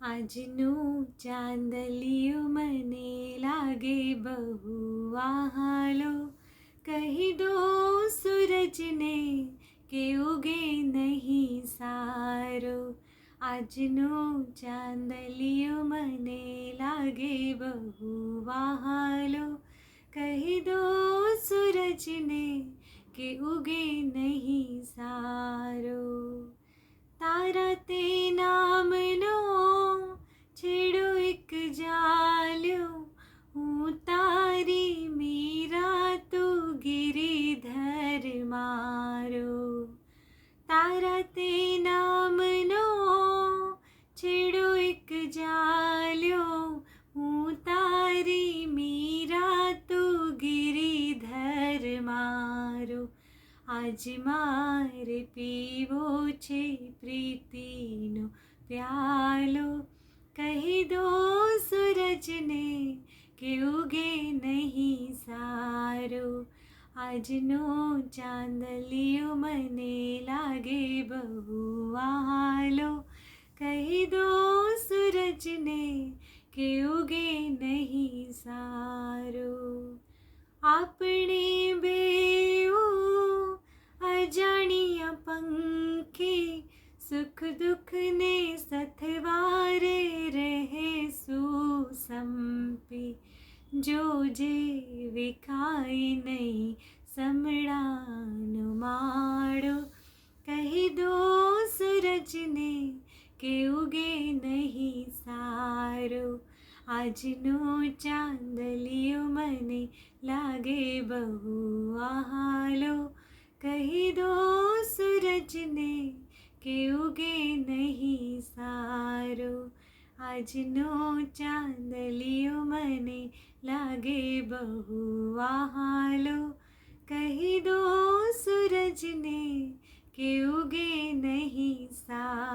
આજનું ચાંદલિયું મને લાગે બહુ વહાલો. કહી દો સૂરજને કે ઉગે નહીં સારો. આજનું ચાંદલિયું મને લાગે બહુ વહાલો. કહી દો સૂરજને કે ઉગે નહીં સારો. તારા તે નામનો છેડો એક જાલ્યો. હું તારી મીરા તું ગિરિધર મારો. તારા તે નામનો છેડો એક જાલ્યો. હું તારી મીરા તું ગિરિધર મારો. આજ મારે પીવો છે પ્રીતિનો પ્યાલો. કહી દો સૂરજને કે ઉગે નહીં સારો. આજનો ચાંદલિયો મને લાગે બહુ વહાલો. કહી દો સૂરજને કે ઉગે નહીં સારો. આપણે બેઉ અજાણ્યા પંખી સુખ દુઃખ ને સથવારે રહેશું સંપી. જોજે વિખાય નહીં સમડાનો માળો. કહી દો સૂરજને કે ઉગે નહીં સારો. આજનો ચાંદલિયો મને લાગે બહુ વહાલો. કહી દો સૂરજને કે ઉગે નહીં સારો. આજનો ચાંદલિયો મને લાગે બહુ વહાલો. કહી દો સૂરજને કે ઉગે નહીં સારો.